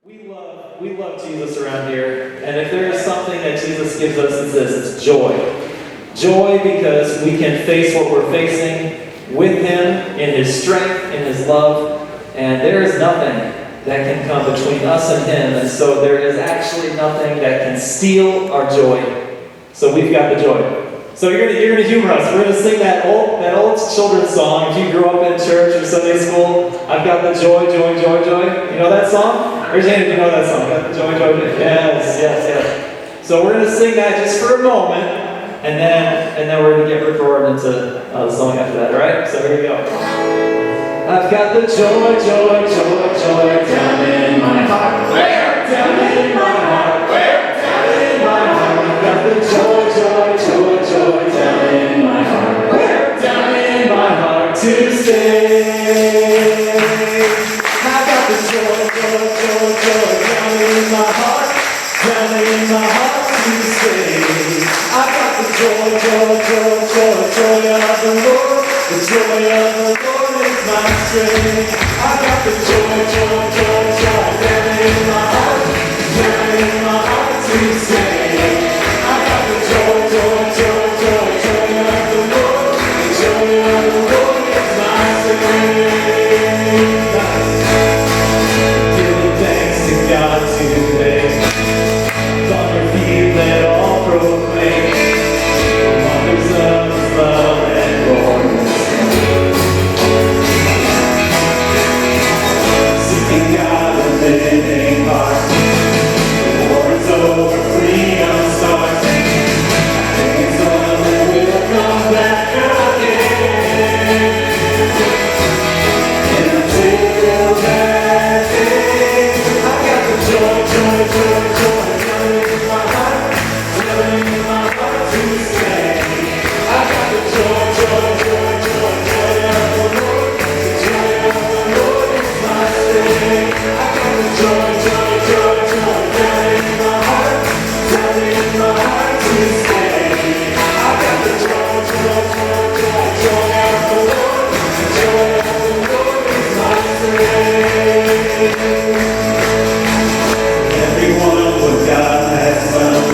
We love Jesus around here, and if there is something that Jesus gives us, it's this: it's joy. Joy because we can face what we're facing with Him in His strength, in His love, and there is nothing that can come between us and Him, and so there is actually nothing that can steal our joy. So we've got the joy. So you're gonna humor us. We're gonna sing that old children's song. If you grew up in church or Sunday school, I've got the joy, joy, joy, joy. You know that song? Raise your hand if you know that song. Got the joy, joy, joy. Yes. So we're gonna sing that just for a moment, and then we're gonna get forward into the song after that. All right? So here we go. I've got the joy, joy, joy, joy down in my heart. Where? Down in my heart. Where? Down in my heart. I've got the joy, joy, joy, joy down in my heart. Where? Down in my heart to stay. I've got the joy, joy, joy, joy down in my heart. Down in my heart to stay. I've got the joy, joy, joy, joy, joy of the Lord. The joy of the Lord is my strength. I've got the joy, joy, joy, joy down in my heart. Down in my heart to stay. I've got the joy, joy, joy, joy, joy of the Lord. The joy of the Lord is my strength. Giving thanks to God today. On your feet, let all proclaim the wonders of His love and glorious name. Seeking God with living heart, the war is over, freedom starts. It's one that will come back again. And until that day, I got the joy, joy, joy, joy down in my heart to stay. I got the joy, joy, joy, joy, joy of the Lord. The joy of the Lord is my strength. I got the joy, joy, joy, joy down in my heart to stay. I got the joy, joy, joy, joy, joy of the Lord. The joy of the Lord is my strength. Everyone, what God has done,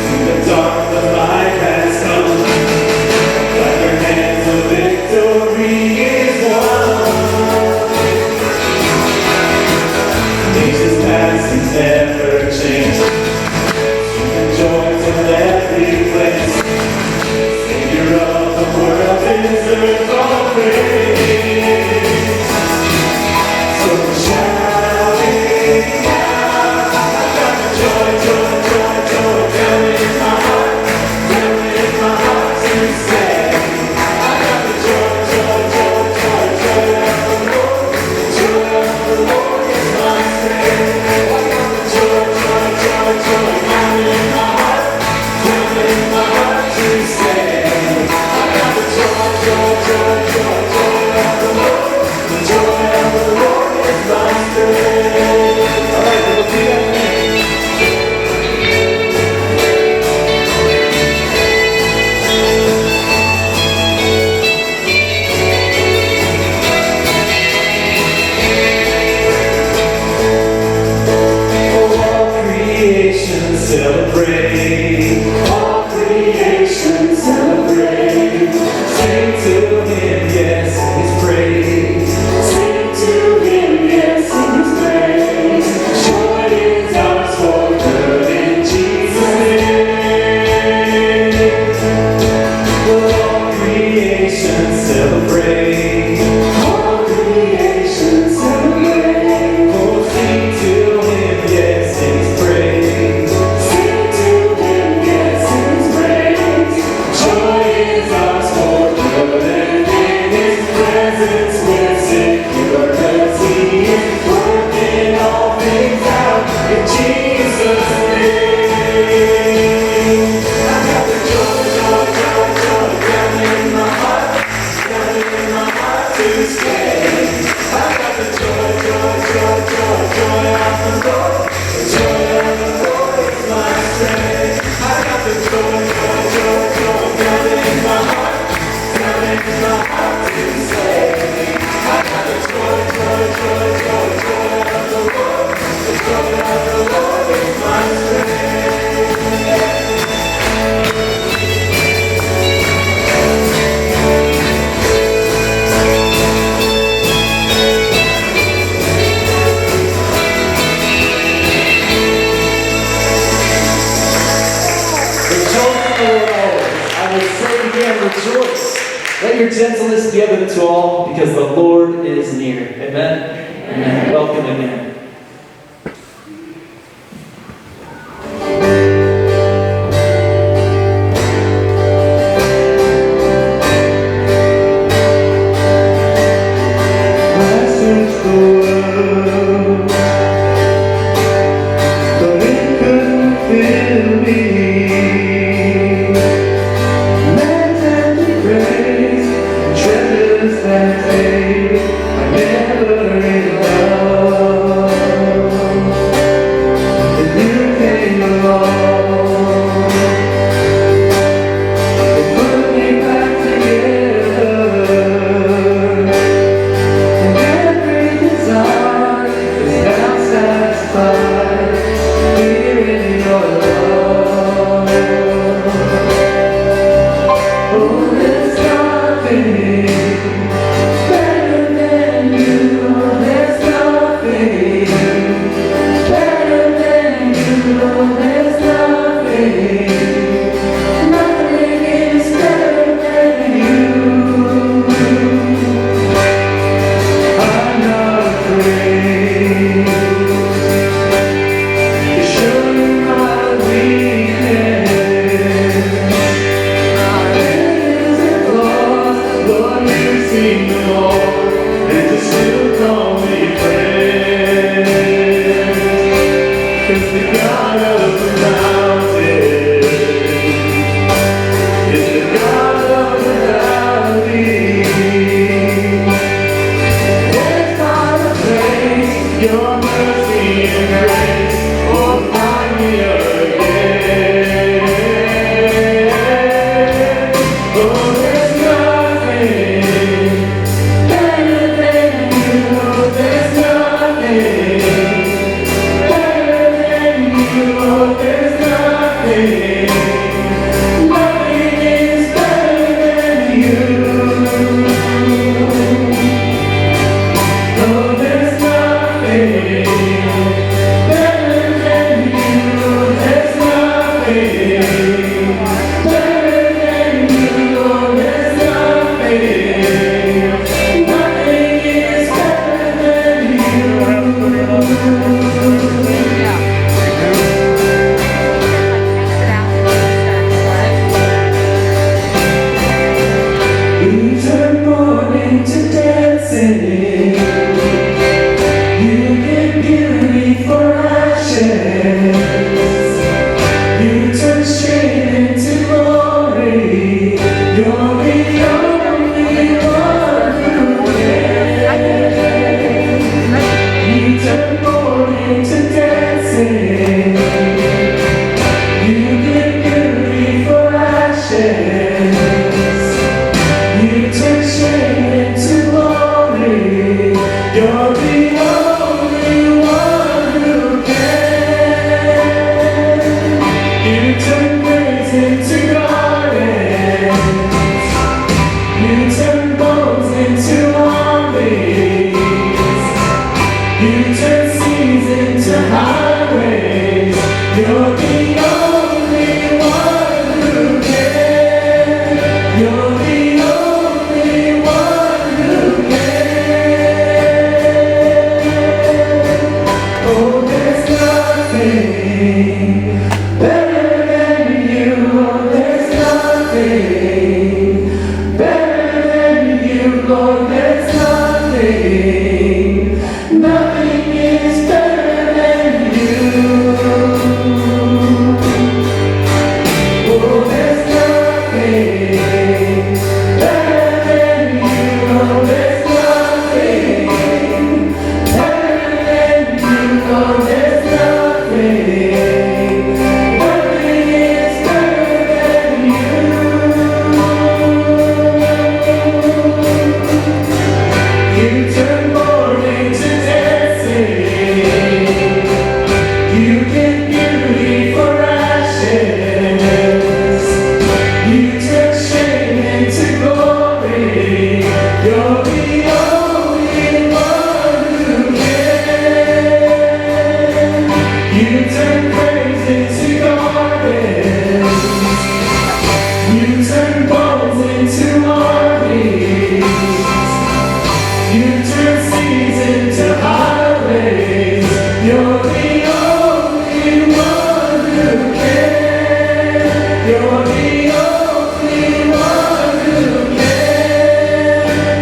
in the dark the light has come. By your hands the victory is won. Ages past and never change. The joys of every place. Savior of the world deserves all praise. So shouting out, I've got the joy, joy, joy, joy down in my heart to stay. I got the joy, joy, joy, joy, joy of the Lord. The joy of the Lord is my strength. I got the joy, joy, joy, joy down in my heart to stay. I got the joy, joy, joy, joy, joy of the Lord. The joy of the Lord is my strength. All right, we'll see that. Celebrate, all creation celebrate. Sing to Him, yes, in His praise. Sing to Him, yes, in His praise. Joy is ours for good in Jesus' name. All creation celebrate. All creation celebrate. Oh, sing to Him, yes, in His praise. Down in my gentleness be evident to all, because the Lord is near. Amen? Amen. Welcome again.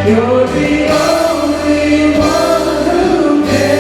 You're the only one who can.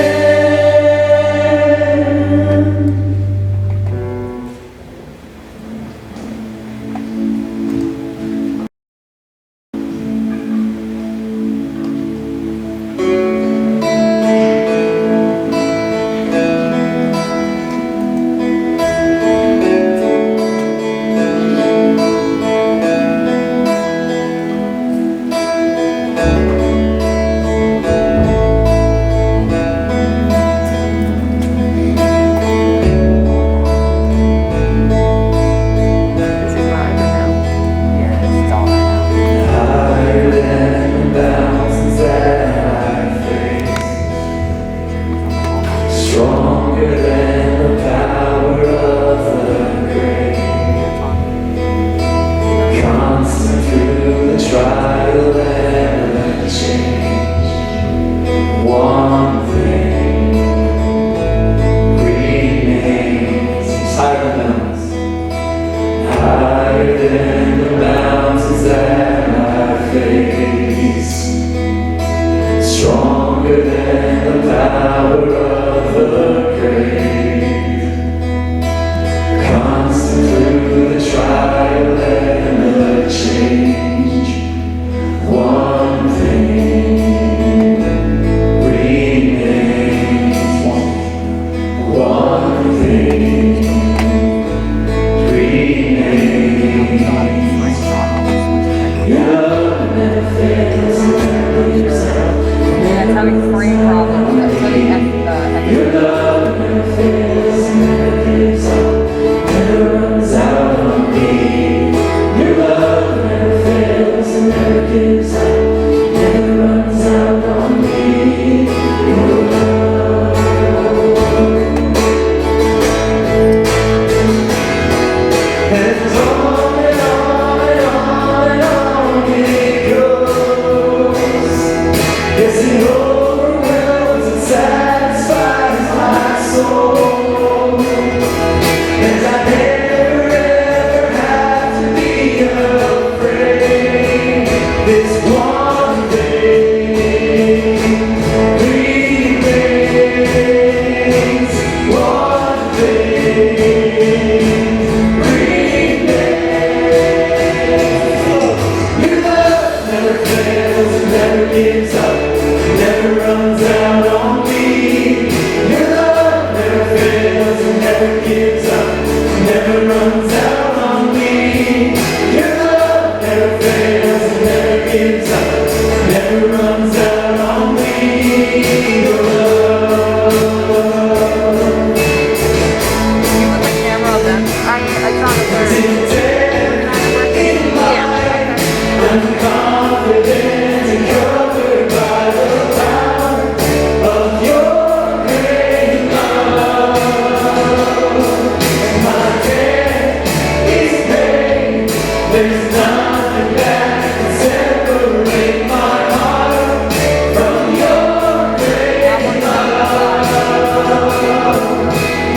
Higher than the mountains that I face, stronger than the power of the grave, constant through the trial and the change. One thing remains. He's higher than mountains, higher than the mountains that I face, stronger than the power of the grave, constant through the trial and the change. One thing remains. One thing remains. Your love never fails, never gives up. That's having brain problems. That's putting Your love never fails, never gives up, never runs out on me. Your love never fails and never gives up, never runs out on me. Your love. And on and on and on and on it goes. Yes, it overwhelms and satisfies my soul. And I never ever have to be afraid. This one thing remains. One thing remains. Your love never fails and never gives up, never runs out on me. Your love never fails and never gives up, never runs out on me. Your love never fails and never gives up, never runs out on me. Your love. You put the camera on them. It's on the third. Till death in life, I'm confident and covered by the power of your great love. My debt is paid. There's nothing that can separate my heart from your great love.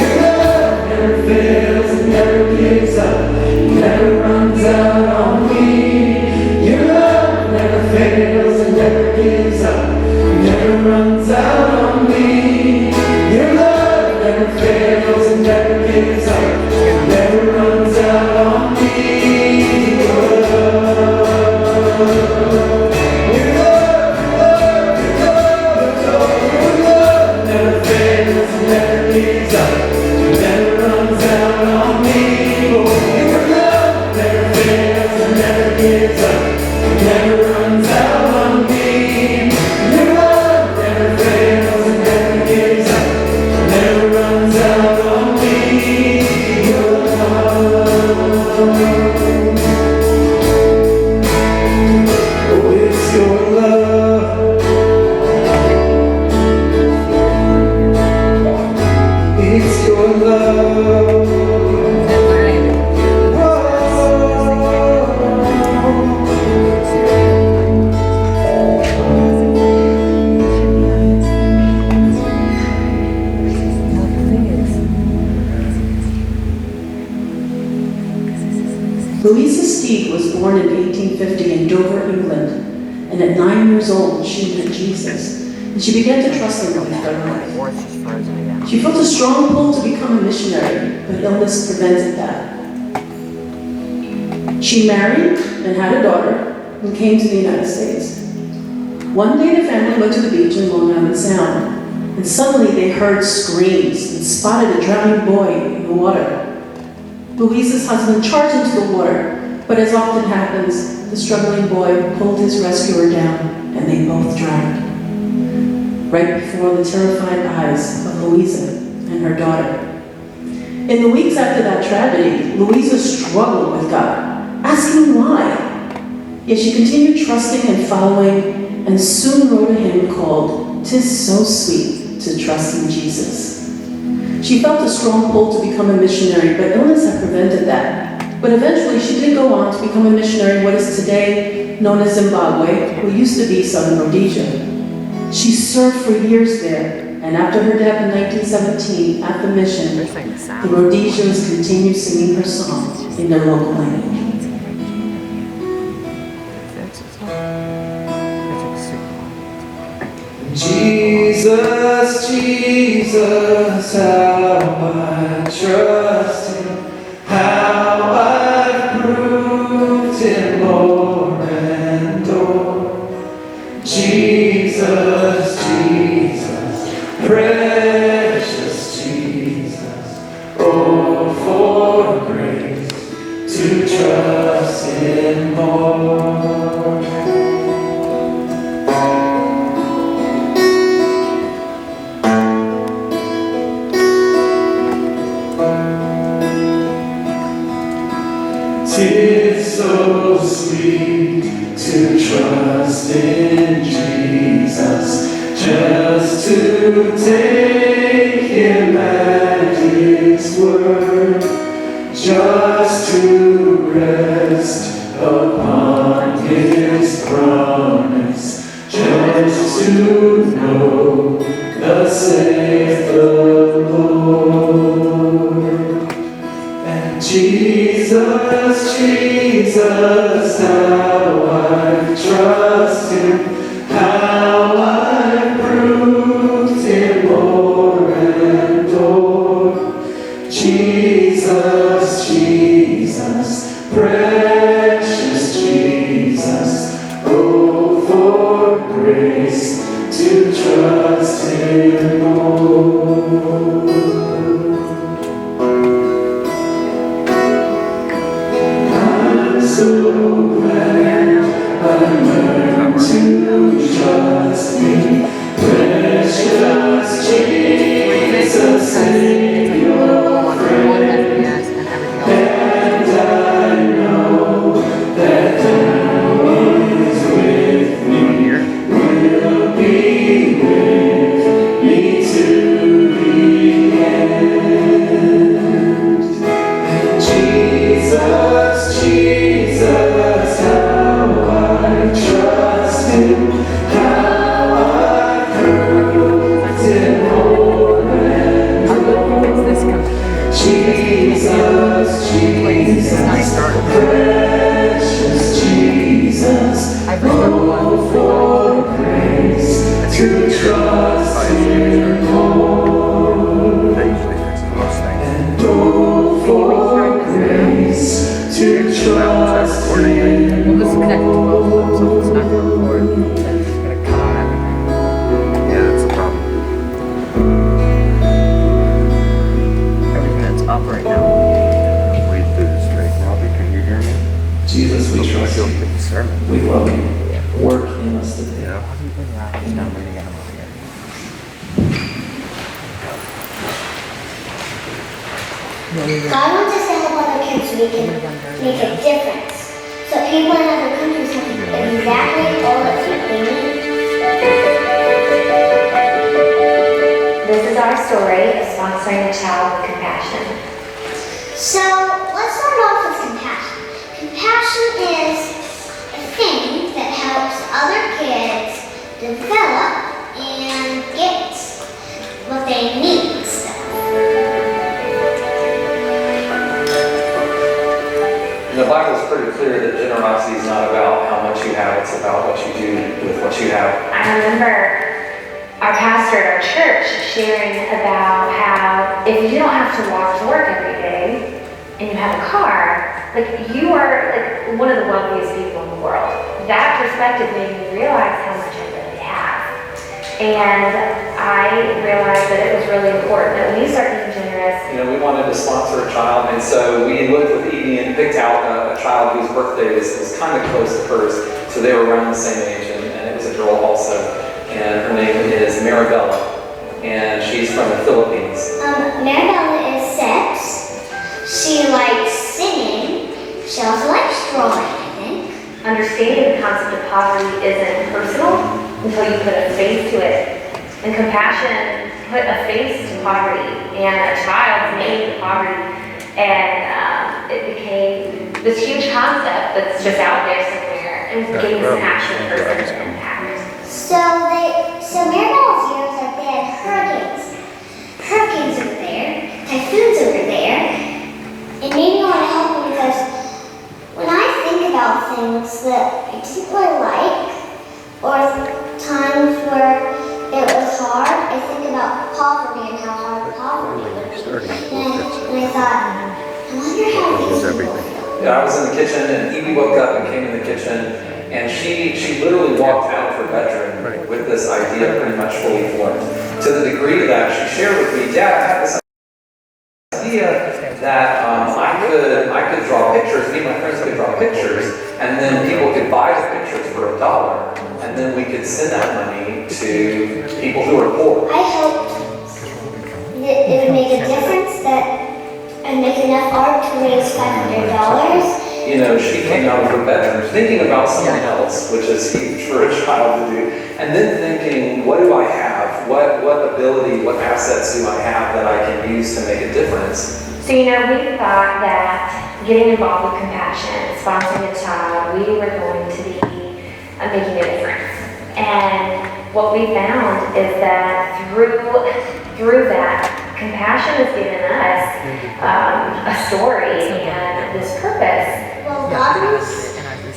Your love never fails and never gives up, never runs out on me. Your love never fails and never gives up, never runs out on me. Your love never fails and never gives up, never runs out on me. Your love. Your love, your love, your love never fails and never gives up, never runs out on me. Oh, your love never fails and never gives up, never runs out on me. Your love never fails and never gives 9 years old when she met Jesus, and she began to trust him with her life. She felt a strong pull to become a missionary, but illness prevented that. She married and had a daughter and came to the United States. One day the family went to the beach in Long Island Sound, and suddenly they heard screams and spotted a drowning boy in the water. Louisa's husband charged into the water, but as often happens, the struggling boy pulled his rescuer down, and they both drowned, right before the terrified eyes of Louisa and her daughter. In the weeks after that tragedy, Louisa struggled with God, asking why. Yet she continued trusting and following, and soon wrote a hymn called "'Tis So Sweet to Trust in Jesus." She felt a strong pull to become a missionary, but illness had prevented that. But eventually she did go on to become a missionary in what is today known as Zimbabwe, what used to be Southern Rhodesia. She served for years there, and after her death in 1917 at the mission, the Rhodesians continued singing her song in their local language. Jesus, Jesus, how I trust him, how I've proved him more and more. Jesus, Jesus, precious Jesus, oh, for grace to trust him more. It's so sweet to trust in Jesus, just to take him at his word, just to rest upon his promise, just to know thus saith the Lord. And Jesus, Jesus, how I've trusted him, how I've proved him more and more. Jesus, Jesus, precious Jesus, oh, for grace to trust him more. So glad I learned to trust thee, precious Jesus, Savior, friend. And I know that thou is with me, will be with me to the end. And Jesus, Jesus, how I trust him, how I proved him more and more. Jesus, Jesus, precious Jesus, oh, for grace to trust him more. And oh, for grace to trust him more. So it's not gonna record. Then it's gonna cut out everything. Yeah, that's the problem. Everything that's up right now. Wait through this right now. Can you hear me? Jesus, we trust you. The sermon. We love you. Work in us today. Yeah. He's not reading it over here. God wants us to help other kids so we can make a difference. So people in other countries have exactly all that they need. This is our story of sponsoring a child with compassion. So let's start off with compassion. Compassion is a thing that helps other kids develop and get what they need. The Bible is pretty clear that generosity is not about how much you have, it's about what you do with you have. I remember our pastor at our church sharing about how if you don't have to walk to work every day and you have a car, like you are like one of the wealthiest people in the world. That perspective made me realize how much I really have. And I realized that it was really important that when you start being generous, You know, we wanted to sponsor a child, and so we looked with Edie and picked out a child whose birthday was kind of close to hers, so they were around the same age, and it was a girl also, and her name is Maribella, and she's from the Philippines. Maribella is 6. She likes singing. She also likes drawing, I think. understanding the concept of poverty isn't personal until you put a face to it. And compassion put a face to poverty, and a child's name to poverty. And it became this huge concept that's just out there somewhere and gave this actual person an impact. So Maribella's years like they had hurricanes over there, typhoons over there. It made me want to help them because when I think about things that I didn't really like, or times where it was hard, I think about poverty and how hard poverty would be. And I thought, I wonder how these people feel. Yeah, I was in the kitchen, and Edie woke up and came in the kitchen, and she literally walked out of her bedroom with this idea pretty much fully formed. To the degree that she shared with me, Dad, I have this idea that I could draw pictures, me and my friends could draw pictures, and then people could buy the pictures for $1, and then we could send that money to people who are poor. I hoped that it would make a difference, that I'd make enough art to raise $500. You know, she came out of her bedroom thinking about something else, which is huge for a child to do, and then thinking, what do I have? What ability, what assets do I have that I can use to make a difference? So, we thought that getting involved with compassion, sponsoring a child, we were going to be making a difference. And what we found is that through that, compassion has given us a story and this purpose. Well, God wants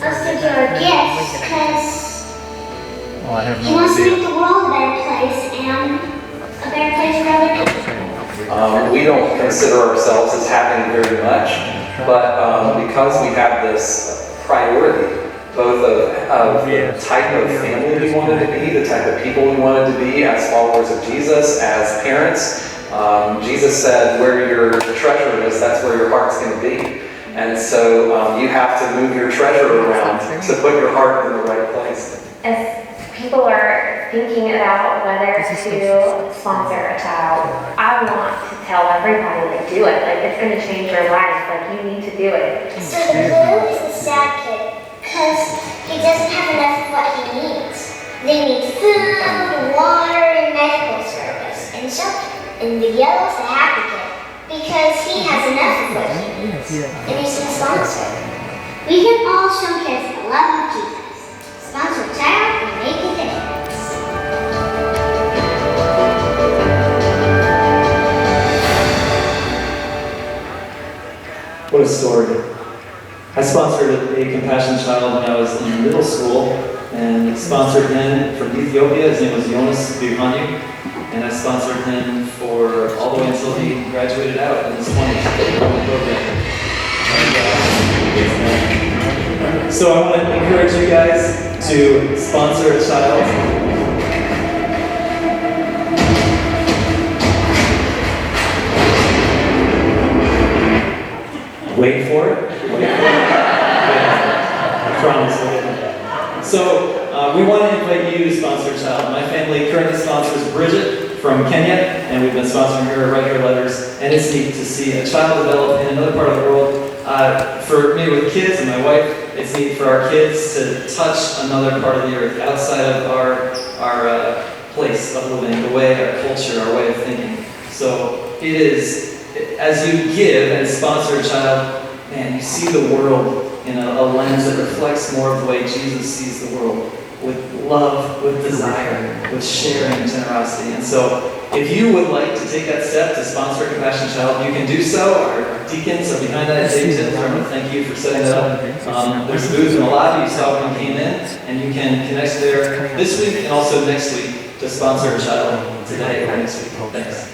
us to do our gifts because He wants to make the world a better place and a better place for other people. We don't consider ourselves as having very much, but because we have this priority, both of the type of family we wanted to be, the type of people we wanted to be as followers of Jesus, as parents. Jesus said, where your treasure is, that's where your heart's going to be. And so you have to move your treasure around to put your heart in the right place. As people are thinking about whether to sponsor a child, I want to tell everybody, do it. It's going to change your life. You need to do it. So the blue is the sad kid because he doesn't have enough of what he needs. They need food, water, and medical service, and shelter. And the yellow's the happy kid because he has enough of what he needs, and he's been sponsored. We can all show kids the love of Jesus. Sponsor a child and make a difference. What a story. I sponsored a compassion child when I was in middle school, and sponsored him from Ethiopia. His name was Jonas Birhanyu, and I sponsored him for all the way until he graduated out in his 20s program. So I want to encourage you guys to sponsor a child. Wait for it. I promise. So we want to invite you to sponsor a child. My family currently sponsors Bridget from Kenya, and we've been sponsoring her, write her letters, and it's neat to see a child develop in another part of the world. For me with kids and my wife, it's neat for our kids to touch another part of the earth outside of our place of living, the way, our culture, our way of thinking. So it is, as you give and sponsor a child, man, you see the world in a lens that reflects more of the way Jesus sees the world. with love, with desire, with sharing, generosity. And so if you would like to take that step to sponsor a Compassion Child, you can do so. Our deacons are behind that table. I want to thank you for setting that up. There's a booth in the lobby. You saw when you came in, and you can connect there this week and also next week to sponsor a child today or next week. Thanks.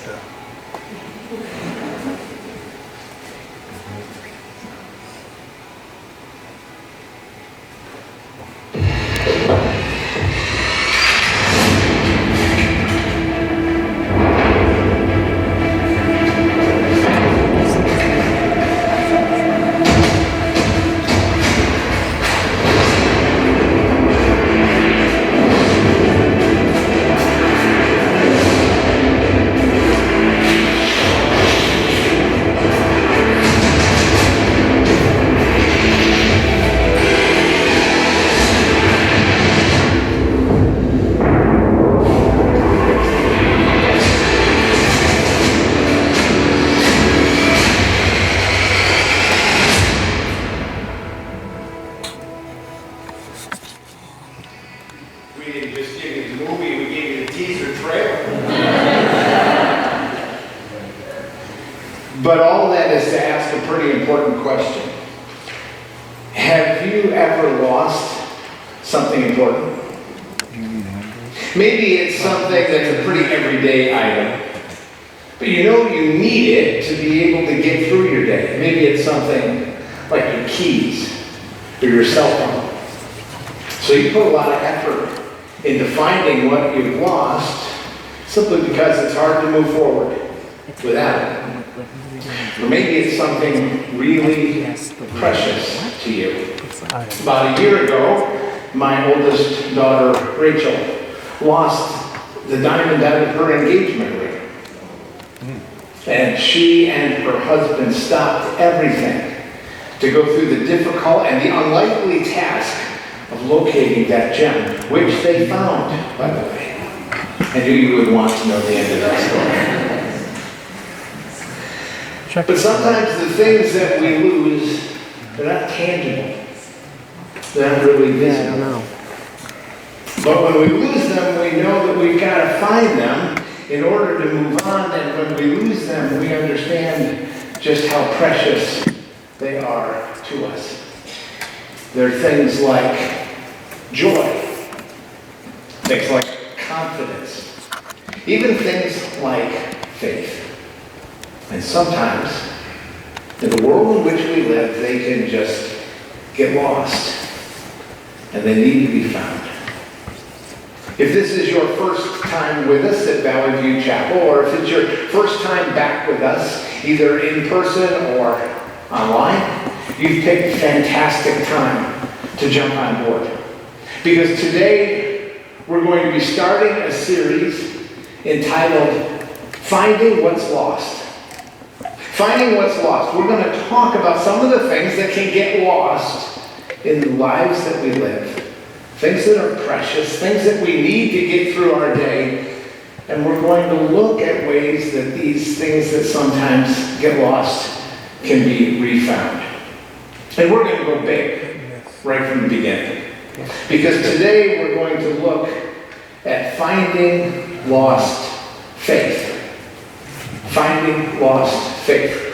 We didn't just give you the movie, we gave you the teaser trailer. But all that is to ask a pretty important question. Have you ever lost something important? Maybe it's something that's a pretty everyday item, but you know you need it to be able to get through your day. Maybe it's something like your keys or your cell phone. So you put a lot of effort into finding what you've lost simply because it's hard to move forward without it. Or maybe it's something really precious to you. About a year ago, my oldest daughter, Rachel, lost the diamond out of her engagement ring. And she and her husband stopped everything to go through the difficult and the unlikely task of locating that gem, which they found, by the way. I knew you would want to know the end of that story. But sometimes the things that we lose, they're not tangible. They're not really visible. But when we lose them, we know that we've got to find them in order to move on. And when we lose them, we understand just how precious they are to us. They're things like joy, things like confidence, even things like faith. And sometimes, in the world in which we live, they can just get lost, and they need to be found. If this is your first time with us at Valley View Chapel, or if it's your first time back with us, either in person or online, you've picked a fantastic time to jump on board. Because today, we're going to be starting a series entitled, Finding What's Lost. Finding What's Lost. We're going to talk about some of the things that can get lost in the lives that we live. Things that are precious, things that we need to get through our day. And we're going to look at ways that these things that sometimes get lost can be refound. And we're going to go big right from the beginning. Because today we're going to look at finding lost faith. Finding lost faith.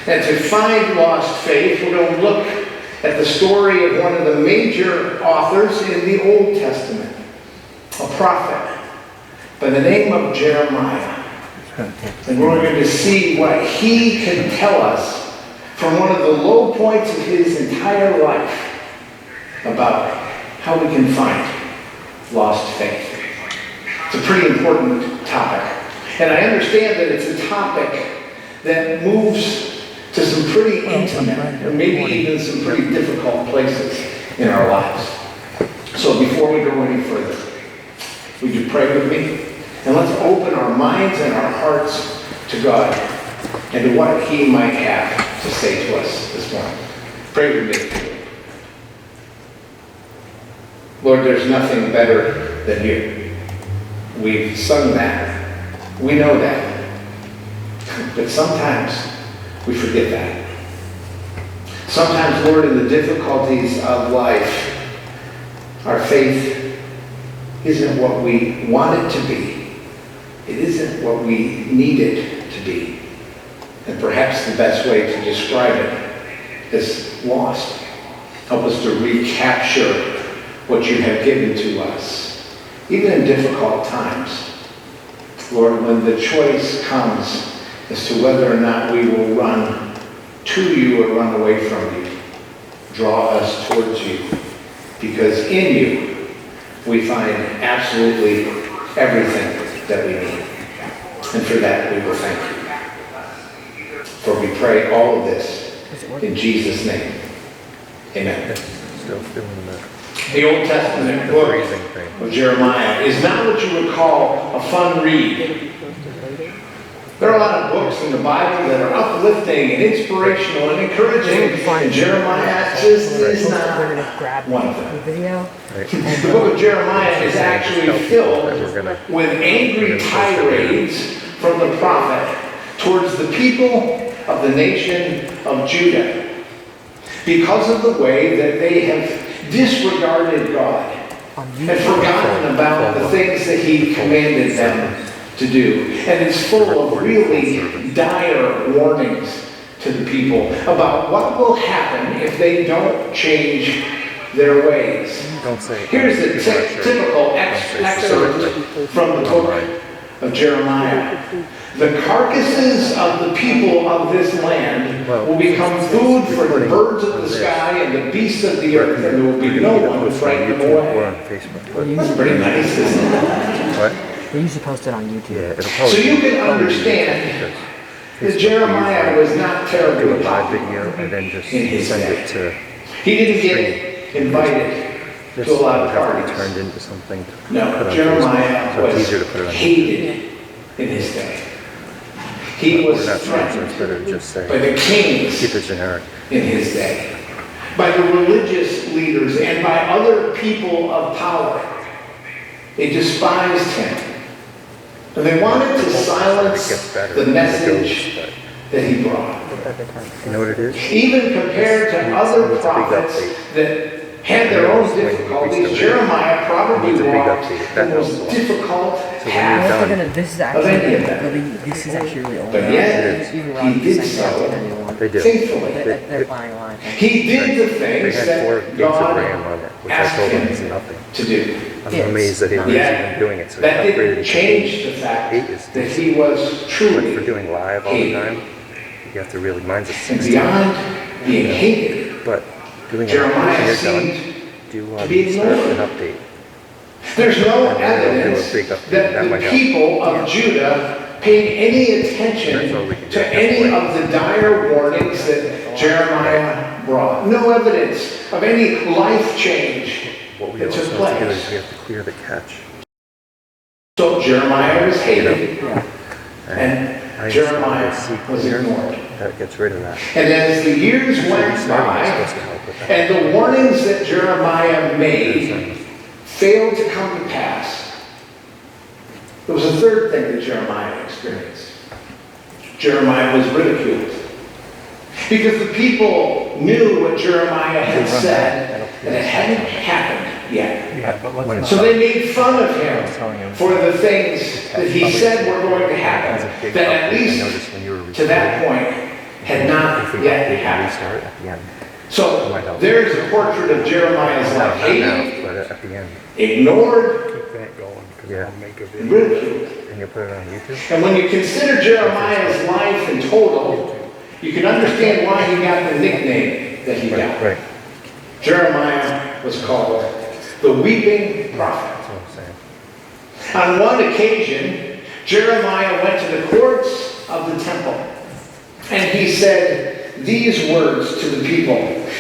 And to find lost faith, we're going to look at the story of one of the major authors in the Old Testament, a prophet by the name of Jeremiah. And we're going to see what he can tell us from one of the low points of his entire life about how we can find lost faith. It's a pretty important topic. And I understand that it's a topic that moves to some pretty intimate, or maybe even some pretty difficult places in our lives. So before we go any further, would you pray with me? And let's open our minds and our hearts to God and to what He might have to say to us this morning. Pray with me. Lord, there's nothing better than you. We've sung that. We know that. But sometimes we forget that. Sometimes, Lord, in the difficulties of life, our faith isn't what we want it to be. It isn't what we need it to be. And perhaps the best way to describe it is lost. Help us to recapture what you have given to us, even in difficult times. Lord, when the choice comes as to whether or not we will run to you or run away from you, draw us towards you, because in you we find absolutely everything that we need. And for that we will thank you. For we pray all of this in Jesus' name. Amen. Still feeling that The Old Testament book freezing thing. of Jeremiah is not what you would call a fun read. There are a lot of books in the Bible that are uplifting and inspirational and encouraging, and Jeremiah just is not one of them. Video. The book of Jeremiah is actually filled with angry tirades from the prophet towards the people of the nation of Judah because of the way that they have disregarded God and forgotten about the things that He commanded them to do. And it's full of really dire warnings to the people about what will happen if they don't change their ways. Don't say it. Here's a typical excerpt from the book of Jeremiah. The carcasses of the people of this land will become food for the birds of the sky and the beasts of the earth, and there will be no one to frighten them Or away. on Facebook. But That's pretty nice, isn't it? what? They usually post it on YouTube. Yeah, it'll So probably you can understand that Jeremiah was not do terribly a live popular video and then just in his send day. it to He didn't get invited this. to a lot Would of have to be parties. turned into something to put No, on Jeremiah Facebook. So it's was easier to put it on YouTube. hated in his day. He Or was not, so it's threatened better to just by say, the kings keep it generic. in his day, by the religious leaders, and by other people of power. They despised him. And they wanted to It gets silence better the as it message goes, that he brought. but you know what it is? Even compared to other It's a big prophets update. that had their own difficulties, Jeremiah probably It's a big walked update. the That most helps a lot. difficult So when you're path. done, This is Of any actually of them. really, this is actually really old. But yet, Even he around did the same so time as anyone. they do. faithfully. They're buying a lot of things. He did the They things had 4 that gigs of God RAM on it, which I asked told them him is nothing. to do. I'm Yes. amazed that he was Yet, even doing it, so that he upgraded didn't it to change 8. the fact 8 is that he was But truly for doing live all the hated. time, you have to really, mine's a And 16. beyond being hated, But doing it Jeremiah when you're seemed done, do to be start ignored. an update. There's no And then they'll do a evidence big update. that That the might help. people of Judah paid any attention That's all we can do to at this any point. of the dire warnings that Jeremiah brought. No evidence of any life change What we that also took have to do is place. we have to clear the cache. So Jeremiah was hated, And and Jeremiah installed a was C cleaner ignored. that gets rid of that. And as the years went It's by, supposed to help with that. and the warnings that Jeremiah made There's, failed to come to pass, there was a third thing that Jeremiah experienced. Jeremiah was ridiculed. Because the people knew what Jeremiah had said, and it hadn't happened yet. when it's So they made fun of him for the things that he said were going to happen, that at least to that point had if not we yet can happened. restart at the end. So there's a portrait of Jeremiah's life, Not hated, now, but at the end. ignored, Yeah. and ridiculed. And you'll put it on YouTube? And when you consider Jeremiah's life in total, you can understand why he got the nickname that he got. Right. Jeremiah was called the weeping prophet. That's what I'm saying. On one occasion, Jeremiah went to the courts of the temple, and he said these words to the people.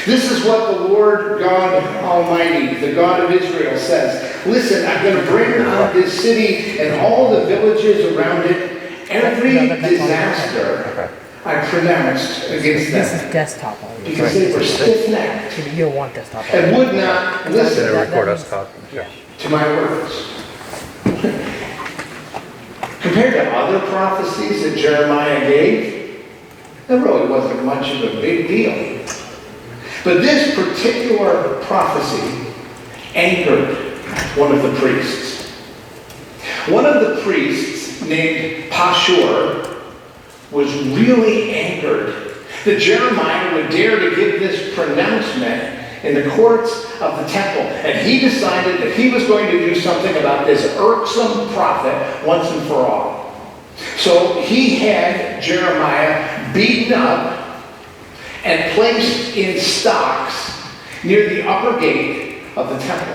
This is what the Lord God Almighty, the God of Israel, says. Listen, I'm going to bring on this city and all the villages around it every disaster I pronounced against This them, is desktop audio. because they were stiff-necked You don't want desktop audio. and would not Then listen it record us talking. Yeah. to my words. Compared to other prophecies that Jeremiah gave, that really wasn't much of a big deal. But this particular prophecy angered one of the priests. One of the priests, named Pashur, was really angered that Jeremiah would dare to give this pronouncement in the courts of the temple. And he decided that he was going to do something about this irksome prophet once and for all. So he had Jeremiah beaten up and placed in stocks near the upper gate of the temple.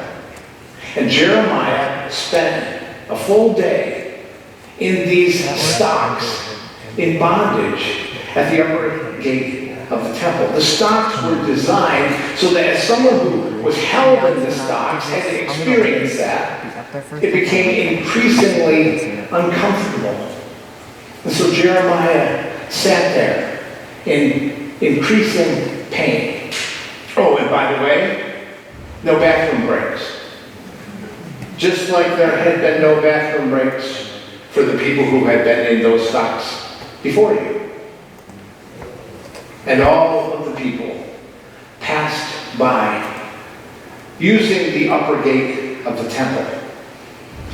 And Jeremiah spent a full day in these stocks in bondage at the upper gate of the temple. The stocks were designed so that as someone who was held in the stocks had to experience that, it became increasingly uncomfortable. And so Jeremiah sat there in increasing pain. Oh, and by the way, no bathroom breaks. Just like there had been no bathroom breaks for the people who had been in those stocks before you. And all of the people passed by using the upper gate of the temple,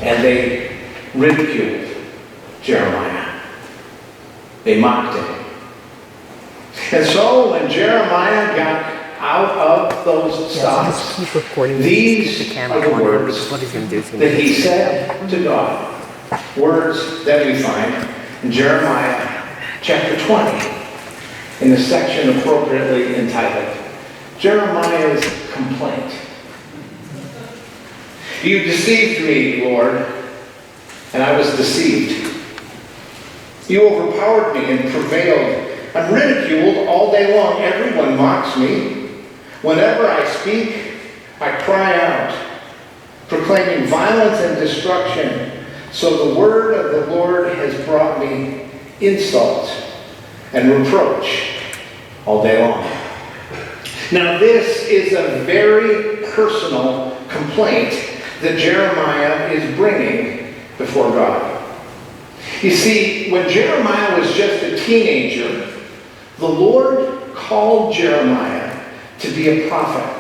and they ridiculed Jeremiah. They mocked him. And so when Jeremiah got out of those stocks, these are the words that he said to God. Words that we find in Jeremiah chapter 20, in the section appropriately entitled, Jeremiah's Complaint. You deceived me, Lord, and I was deceived. You overpowered me and prevailed. I'm ridiculed all day long. Everyone mocks me. Whenever I speak, I cry out, proclaiming violence and destruction. So the word of the Lord has brought me insult and reproach all day long. Now this is a very personal complaint that Jeremiah is bringing before God. You see, when Jeremiah was just a teenager, the Lord called Jeremiah to be a prophet.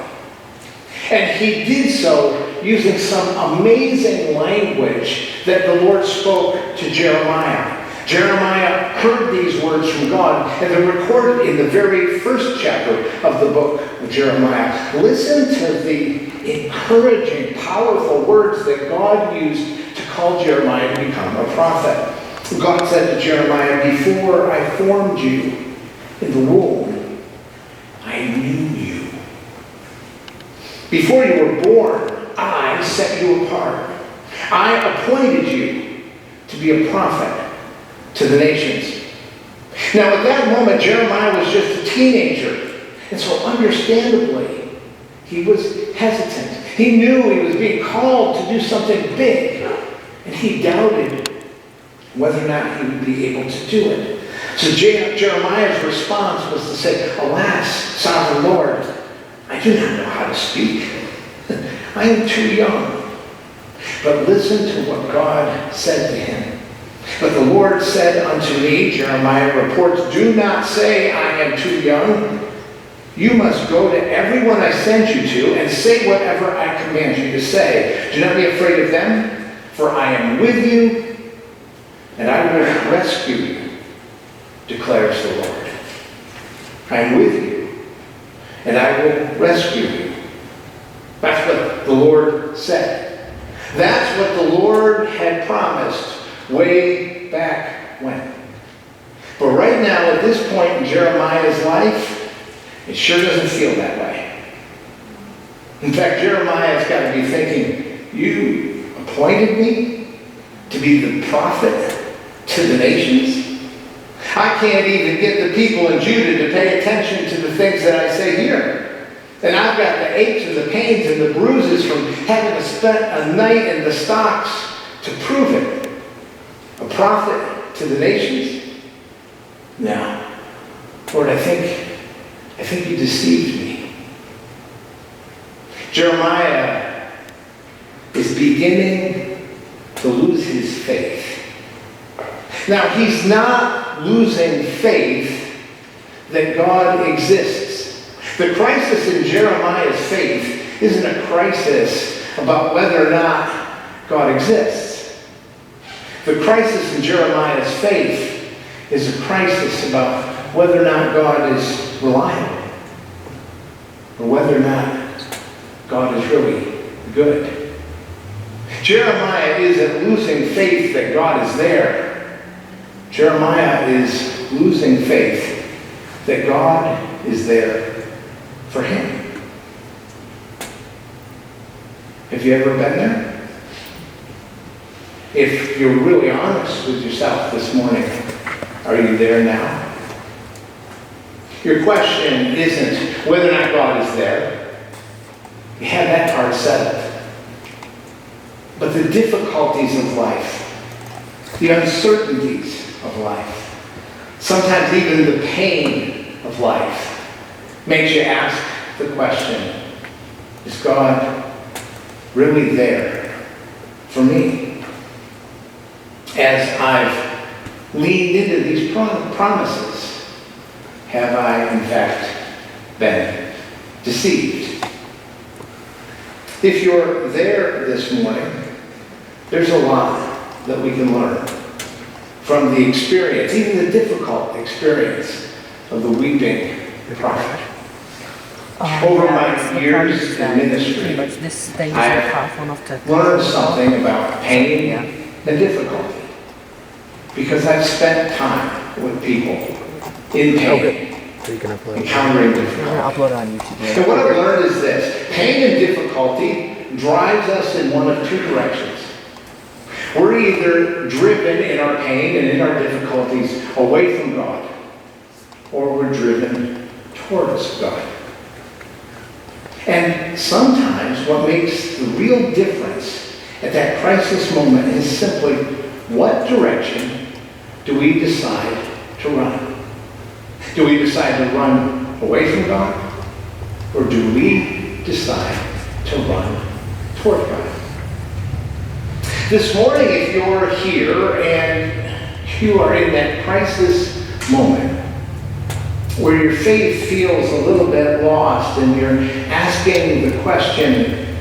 And he did so using some amazing language that the Lord spoke to Jeremiah. Jeremiah heard these words from God, and they're recorded in the very first chapter of the book of Jeremiah. Listen to the encouraging, powerful words that God used to call Jeremiah to become a prophet. God said to Jeremiah, before I formed you in the womb, I knew you. Before you were born, I set you apart. I appointed you to be a prophet to the nations. Now at that moment, Jeremiah was just a teenager. And so understandably, he was hesitant. He knew he was being called to do something big. And he doubted whether or not he would be able to do it. So Jeremiah's response was to say, alas, sovereign Lord, I do not know how to speak. I am too young. But listen to what God said to him. But the Lord said unto me, Jeremiah reports, do not say I am too young. You must go to everyone I send you to and say whatever I command you to say. Do not be afraid of them, for I am with you, and I will rescue you, declares the Lord. I am with you, and I will rescue you. That's what the Lord said. That's what the Lord had promised way back when. But right now, at this point in Jeremiah's life, it sure doesn't feel that way. In fact, Jeremiah's got to be thinking, you appointed me to be the prophet to the nations? I can't even get the people in Judah to pay attention to the things that I say here. And I've got the aches and the pains and the bruises from having spent a night in the stocks to prove it. A prophet to the nations? No. Lord, I think you deceived me. Jeremiah is beginning to lose his faith. Now, he's not losing faith that God exists. The crisis in Jeremiah's faith isn't a crisis about whether or not God exists. The crisis in Jeremiah's faith is a crisis about whether or not God is reliable, or whether or not God is really good. Jeremiah isn't losing faith that God is there. Jeremiah is losing faith that God is there for him. Have you ever been there? If you're really honest with yourself this morning, are you there now? Your question isn't whether or not God is there. You have that part settled. But the difficulties of life, the uncertainties of life, sometimes even the pain of life, makes you ask the question, is God really there for me? As I've leaned into these promises, have I in fact been deceived? If you're there this morning, there's a lot that we can learn from the experience, even the difficult experience of the weeping prophet. Over my years in ministry, I've learned something about pain and difficulty because I've spent time with people in pain, encountering difficulty. And what I've learned is this: pain and difficulty drives us in one of two directions. We're either driven in our pain and in our difficulties away from God, or we're driven towards God. And sometimes what makes the real difference at that crisis moment is simply what direction do we decide to run? Do we decide to run away from God? Or do we decide to run toward God? This morning, if you're here and you are in that crisis moment where your faith feels a little bit lost and you're asking the question,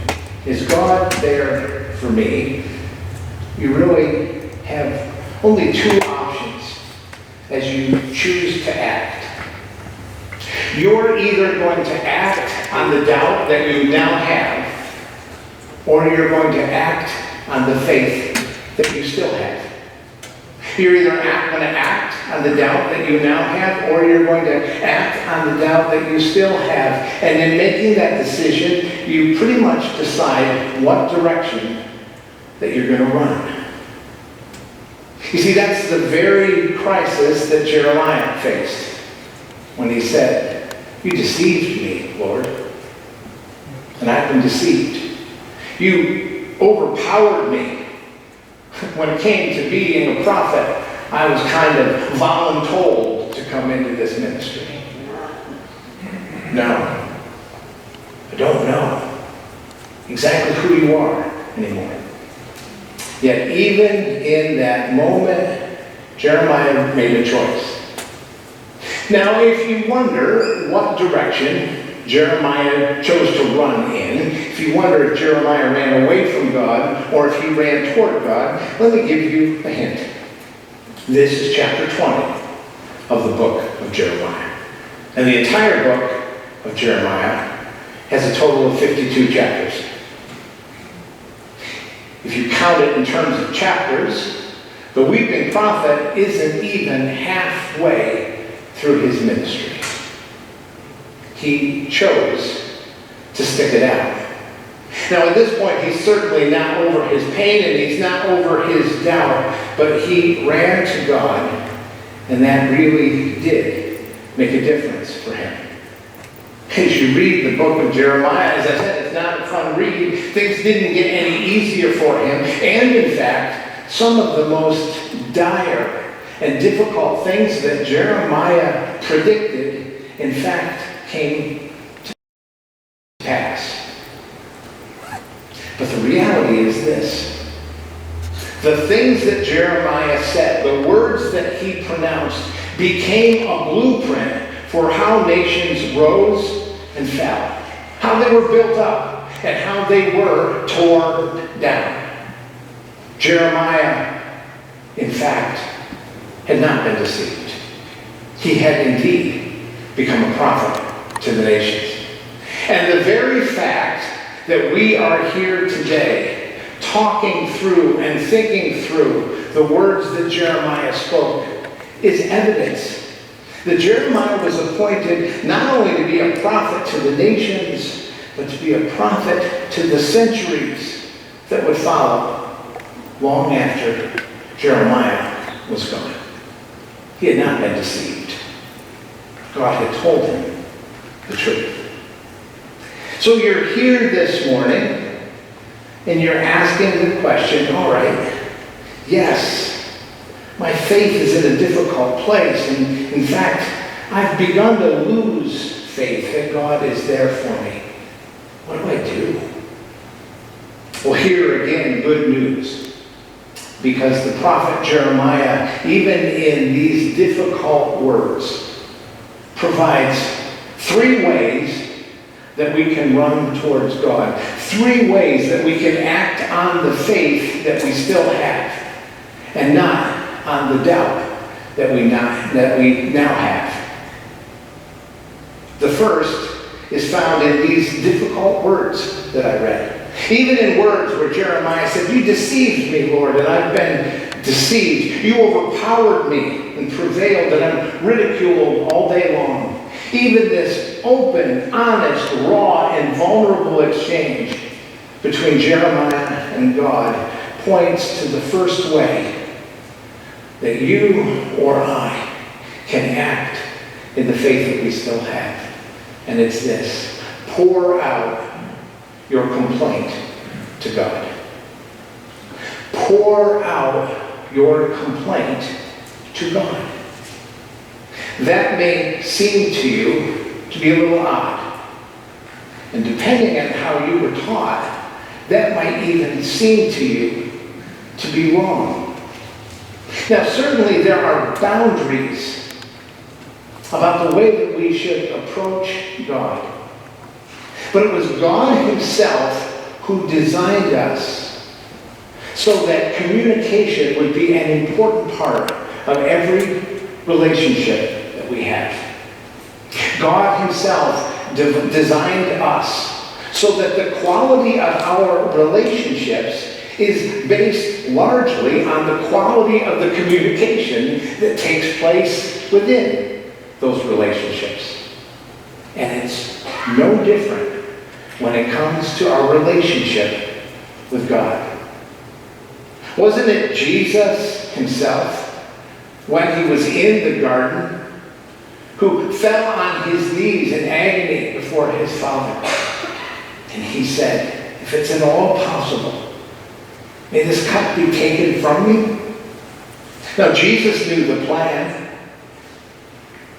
is God there for me? You really have only two options as you choose to act. You're either going to act on the doubt that you now have, or you're going to act on the faith that you still have. You're either going to act on the doubt that you now have, or you're going to act on the doubt that you still have. And in making that decision, you pretty much decide what direction that you're going to run. You see, that's the very crisis that Jeremiah faced when he said, "You deceived me, Lord, and I've been deceived. You overpowered me. When it came to being a prophet, I was kind of voluntold to come into this ministry. No, I don't know exactly who you are anymore." Yet even in that moment, Jeremiah made a choice. Now, if you wonder what direction Jeremiah chose to run in, if you wonder if Jeremiah ran away from God or if he ran toward God, let me give you a hint. This is chapter 20 of the book of Jeremiah. And the entire book of Jeremiah has a total of 52 chapters. If you count it in terms of chapters, the weeping prophet isn't even halfway through his ministry. He chose to stick it out. Now, at this point, he's certainly not over his pain and he's not over his doubt, but he ran to God, and that really did make a difference for him. As you read the book of Jeremiah, as I said, it's not a fun read. Things didn't get any easier for him. And in fact, some of the most dire and difficult things that Jeremiah predicted, in fact, came to pass. But the reality is this. The things that Jeremiah said, the words that he pronounced, became a blueprint for how nations rose and fell, how they were built up, and how they were torn down. Jeremiah in fact, had not been deceived. He had indeed become a prophet to the nations. And the very fact that we are here today, talking through and thinking through the words that Jeremiah spoke, is evidence that Jeremiah was appointed not only to be a prophet to the nations, but to be a prophet to the centuries that would follow long after Jeremiah was gone. He had not been deceived. God had told him the truth. So you're here this morning and you're asking the question, all right, yes, my faith is in a difficult place. And in fact, I've begun to lose faith that God is there for me. What do I do? Well, here again, good news. Because the prophet Jeremiah, even in these difficult words, provides 3 ways that we can run towards God. 3 ways that we can act on the faith that we still have, and not on the doubt that we now have. The first is found in these difficult words that I read. Even in words where Jeremiah said, "You deceived me, Lord, and I've been deceived. You overpowered me and prevailed, and I'm ridiculed all day long." Even this open, honest, raw, and vulnerable exchange between Jeremiah and God points to the first way that you or I can act in the faith that we still have. And it's this: pour out your complaint to God. Pour out your complaint to God. That may seem to you to be a little odd. And depending on how you were taught, that might even seem to you to be wrong. Now, certainly there are boundaries about the way that we should approach God. But it was God Himself who designed us so that communication would be an important part of every relationship that we have. God Himself designed us so that the quality of our relationships is based largely on the quality of the communication that takes place within those relationships. And it's no different when it comes to our relationship with God. Wasn't it Jesus Himself, when He was in the garden, who fell on His knees in agony before His Father? And He said, "If it's at all possible, may this cup be taken from me." Now, Jesus knew the plan.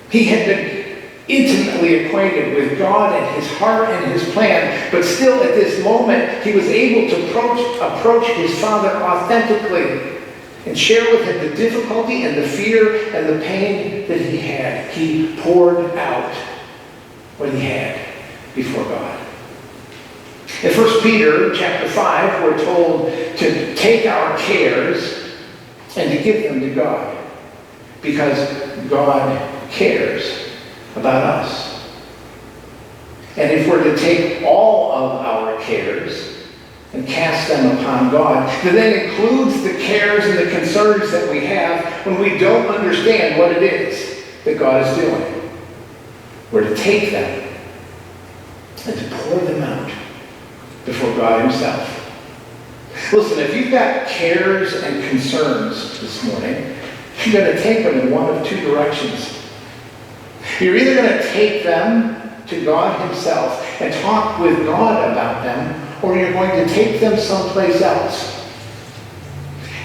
He had been intimately acquainted with God and His heart and His plan, but still at this moment, He was able to approach His Father authentically and share with Him the difficulty and the fear and the pain that He had. He poured out what He had before God. In 1 Peter chapter 5, we're told to take our cares and to give them to God, because God cares about us. And if we're to take all of our cares and cast them upon God, that includes the cares and the concerns that we have when we don't understand what it is that God is doing. We're to take them and to pour them out before God Himself. Listen, if you've got cares and concerns this morning, you're going to take them in one of 2 directions. You're either going to take them to God Himself and talk with God about them, or you're going to take them someplace else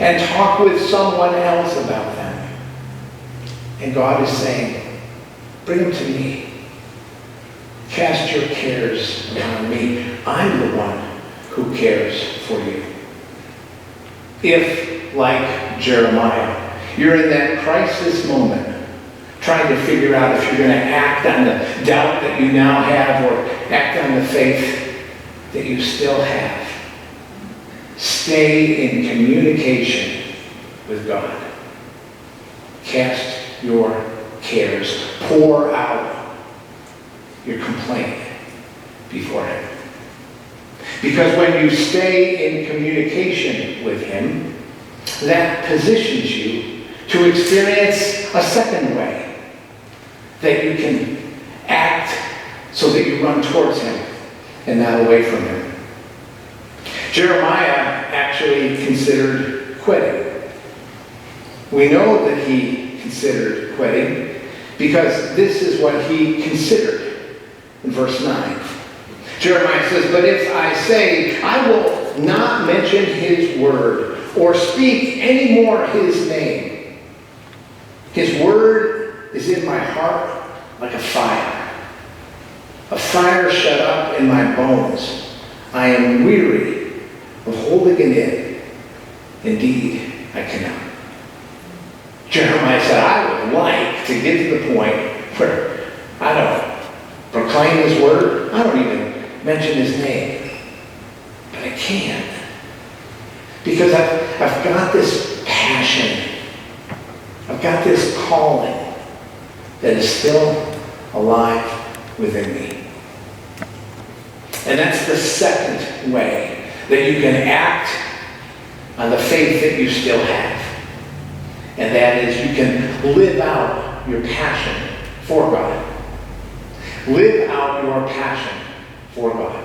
and talk with someone else about them. And God is saying, bring them to me. Cast your cares upon me. I'm the one who cares for you. If, like Jeremiah, you're in that crisis moment, trying to figure out if you're going to act on the doubt that you now have or act on the faith that you still have, stay in communication with God. Cast your cares. Pour out your complaint before Him. Because when you stay in communication with Him, that positions you to experience a second way that you can act so that you run towards Him and not away from Him. Jeremiah actually considered quitting. We know that he considered quitting because this is what he considered in verse 9. Jeremiah says, "But if I say, I will not mention His word or speak any more His name, His word is in my heart like a fire shut up in my bones. I am weary of holding it in. Indeed, I cannot." Jeremiah said, I would like to get to the point where I don't proclaim His word. I don't even mention His name. But I can't. Because I've got this passion. I've got this calling that is still alive within me. And that's the second way that you can act on the faith that you still have. And that is you can live out your passion for God. Live out your passion for God.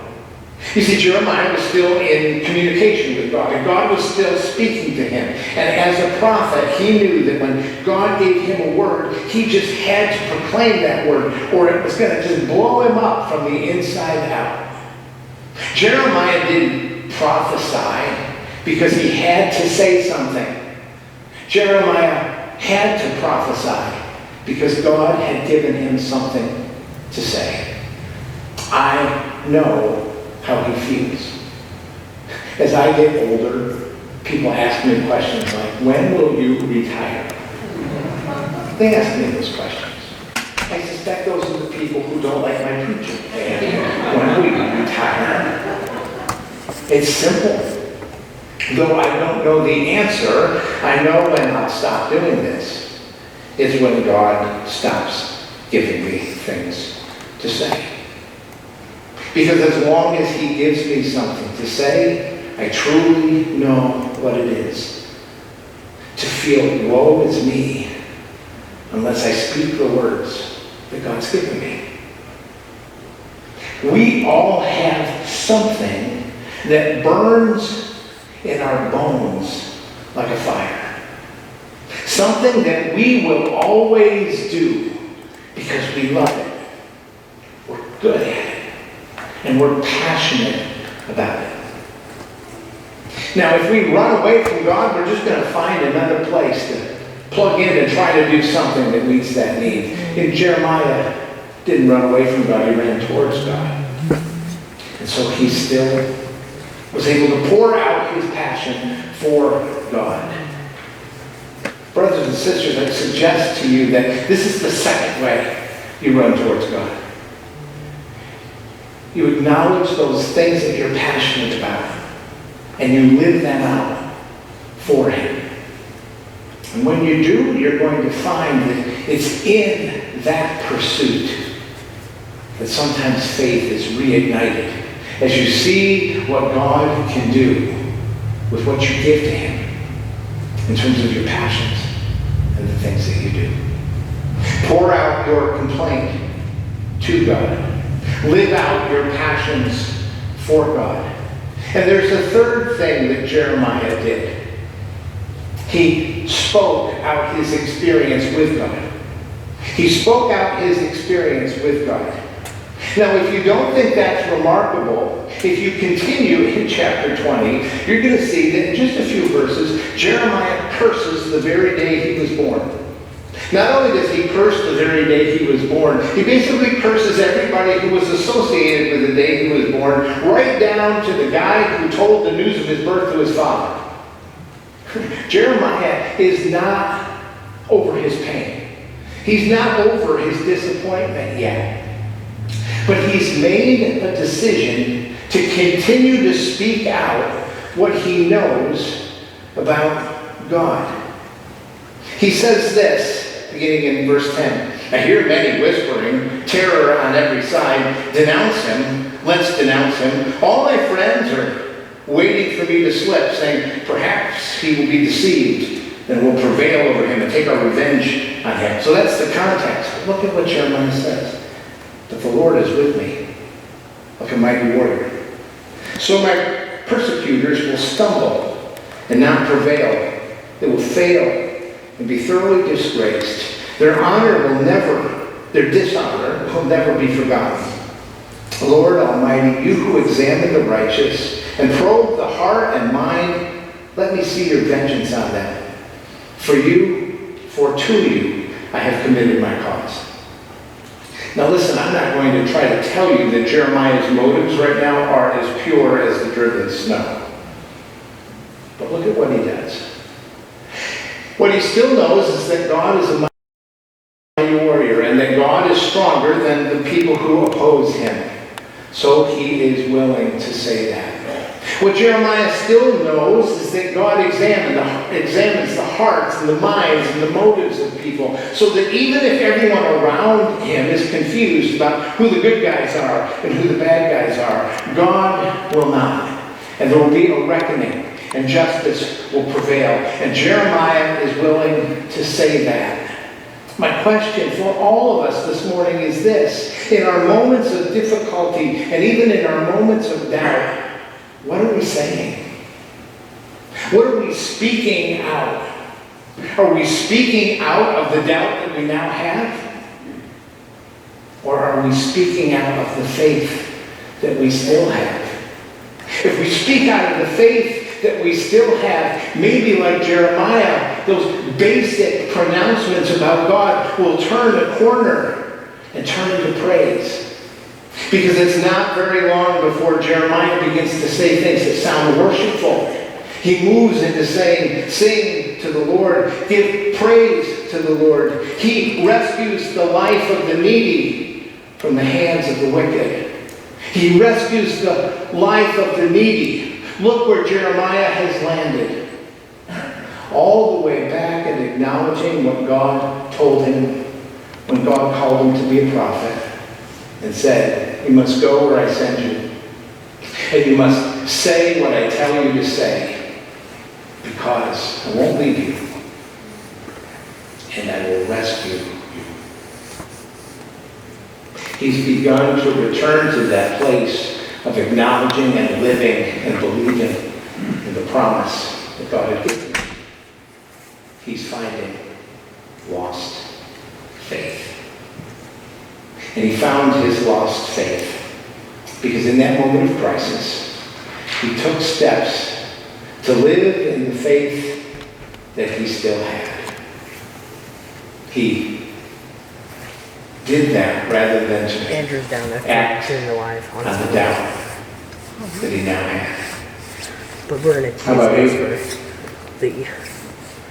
You see, Jeremiah was still in communication with God, and God was still speaking to him. And as a prophet, he knew that when God gave him a word, he just had to proclaim that word, or it was going to just blow him up from the inside out. Jeremiah didn't prophesy because he had to say something. Jeremiah had to prophesy because God had given him something to say. I know how he feels. As I get older, people ask me questions like, when will you retire? They ask me those questions. I suspect those are the people who don't like my preaching. And when will you retire? It's simple. Though I don't know the answer, I know when I'll stop doing this is when God stops giving me things to say. Because as long as he gives me something to say, I truly know what it is to feel woe is me unless I speak the words that God's given me. We all have something that burns in our bones like a fire. Something that we will always do because we love it. We're good at it. And we're passionate about it. Now, if we run away from God, we're just going to find another place to plug in and try to do something that meets that need. And Jeremiah didn't run away from God, he ran towards God. And so he still was able to pour out his passion for God. Brothers and sisters, I suggest to you that this is the second way you run towards God. You acknowledge those things that you're passionate about, and you live them out for Him. And when you do, you're going to find that it's in that pursuit that sometimes faith is reignited as you see what God can do with what you give to Him in terms of your passions and the things that you do. Pour out your complaint to God. Live out your passions for God. And there's a third thing that Jeremiah did. He spoke out his experience with God. He spoke out his experience with God. Now, if you don't think that's remarkable, if you continue in chapter 20, you're going to see that in just a few verses, Jeremiah curses the very day he was born. Not only does he curse the very day he was born, he basically curses everybody who was associated with the day he was born, right down to the guy who told the news of his birth to his father. Jeremiah is not over his pain. He's not over his disappointment yet. But he's made a decision to continue to speak out what he knows about God. He says this, beginning in verse 10. I hear many whispering, terror on every side. Denounce him. Let's denounce him. All my friends are waiting for me to slip, saying, perhaps he will be deceived, and we'll prevail over him and take our revenge on him. So that's the context. Look at what Jeremiah says. But the Lord is with me, like a mighty warrior. So my persecutors will stumble and not prevail. They will fail and be thoroughly disgraced. Their dishonor will never be forgotten. Lord Almighty, you who examine the righteous and probe the heart and mind, let me see your vengeance on them. For to you, I have committed my cause. Now listen, I'm not going to try to tell you that Jeremiah's motives right now are as pure as the driven snow. But look at what he does. What he still knows is that God is a mighty warrior and that God is stronger than the people who oppose him. So he is willing to say that. What Jeremiah still knows is that God examines the hearts and the minds and the motives of people, so that even if everyone around him is confused about who the good guys are and who the bad guys are, God will not. And there will be a reckoning, and justice will prevail. And Jeremiah is willing to say that. My question for all of us this morning is this. In our moments of difficulty, and even in our moments of doubt, what are we saying? What are we speaking out? Are we speaking out of the doubt that we now have? Or are we speaking out of the faith that we still have? If we speak out of the faith that we still have, maybe like Jeremiah, those basic pronouncements about God will turn a corner and turn into praise. Because it's not very long before Jeremiah begins to say things that sound worshipful. He moves into saying, sing to the Lord, give praise to the Lord. He rescues the life of the needy from the hands of the wicked. He rescues the life of the needy. Look where Jeremiah has landed. All the way back and acknowledging what God told him when God called him to be a prophet and said, you must go where I send you. And you must say what I tell you to say, because I won't leave you, and I will rescue you. He's begun to return to that place of acknowledging and living and believing in the promise that God had given him. He's finding lost faith. And he found his lost faith because in that moment of crisis, he took steps to live in the faith that he still had. He did that rather than to Andrew's down there act doing the live on on his the phone. doubt that he now had. But we're gonna How about choose you? this for the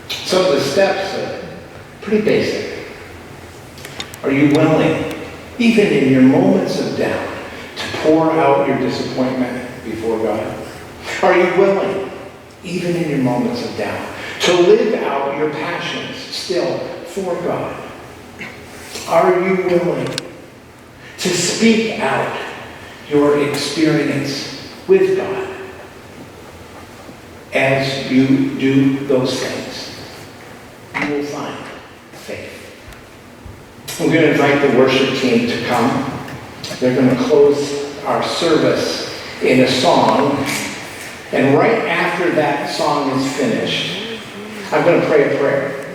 Some of the steps are pretty basic. Are you willing, even in your moments of doubt, to pour out your disappointment before God? Are you willing, even in your moments of doubt, to live out your passions still for God? Are you willing to speak out your experience with God? As you do those things, you will find faith. I'm going to invite the worship team to come. They're going to close our service in a song. And right after that song is finished, I'm going to pray a prayer.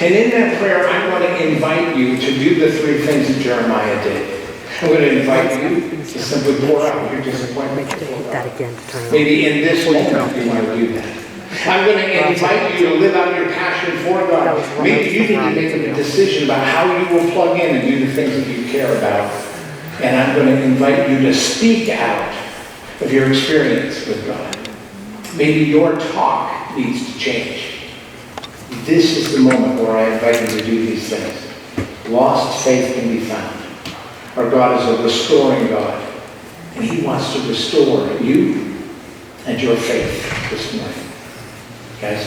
And in that prayer, I'm going to invite you to do the three things that Jeremiah did. I'm going to invite you to simply pour out your disappointment. hit that again to turn it on. Maybe in this moment you want to do that. I'm going to invite you to live out your passion for God. Maybe you need to make a decision about how you will plug in and do the things that you care about. And I'm going to invite you to speak out of your experience with God. Maybe your talk needs to change. This is the moment where I invite you to do these things. Lost faith can be found. Our God is a restoring God. And He wants to restore you and your faith this morning. Guys?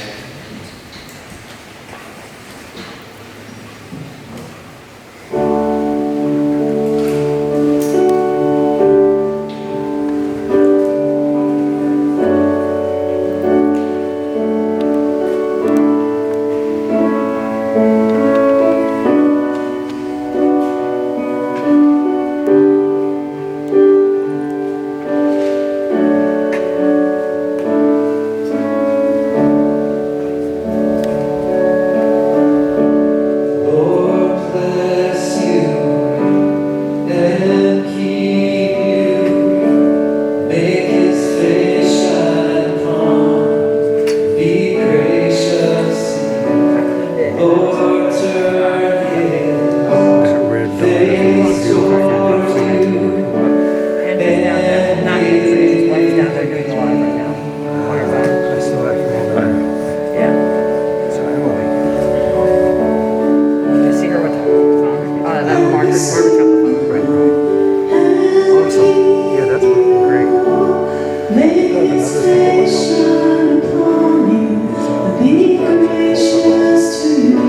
gracious to you.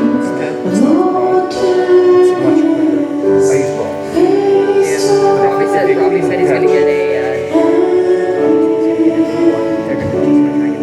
The Lord turns his face Robbie said he's gonna get a. They're gonna do one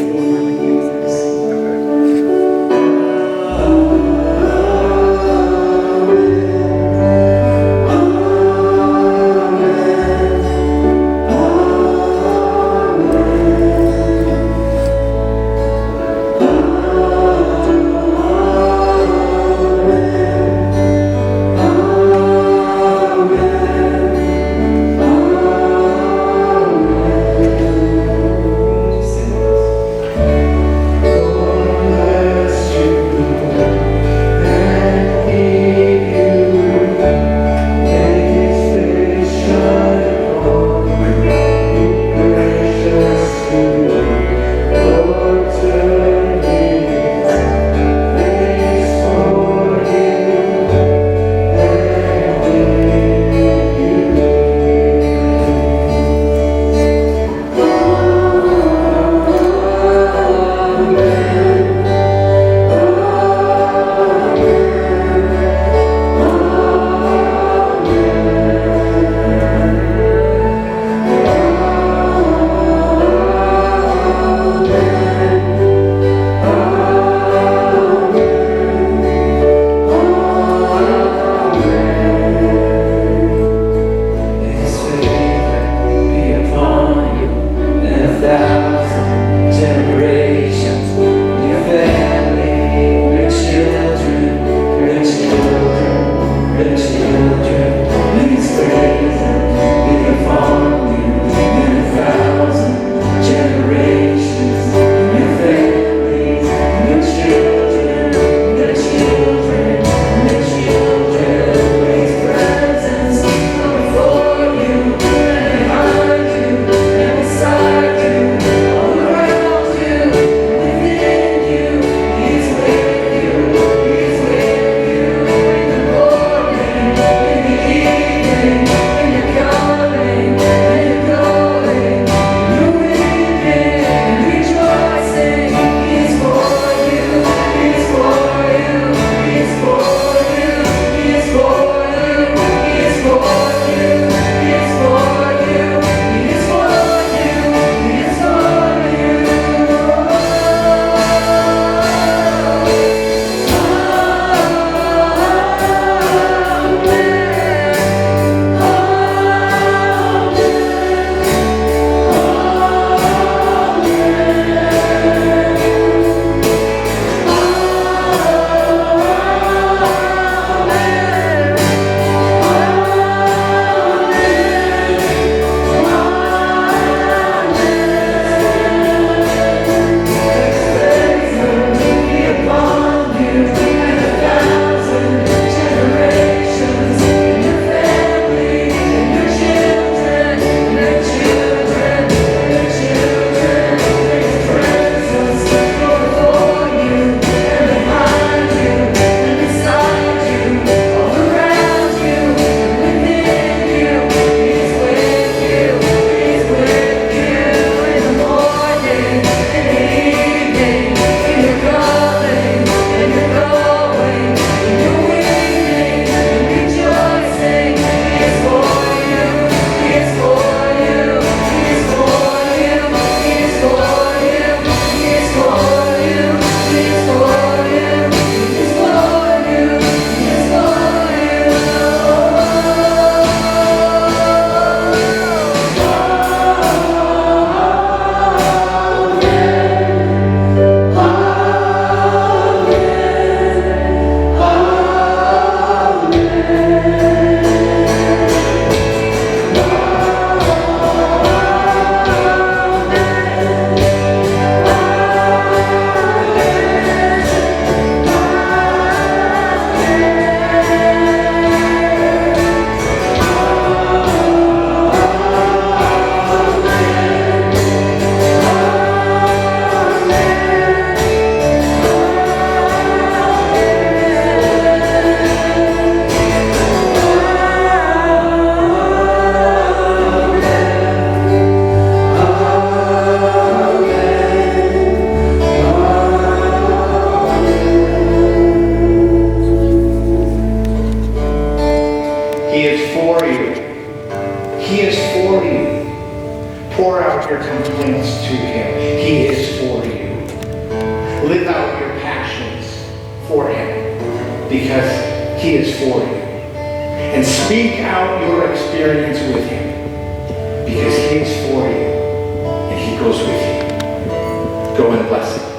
because He is for you. And speak out your experience with Him because He is for you and He goes with you. Go in blessing.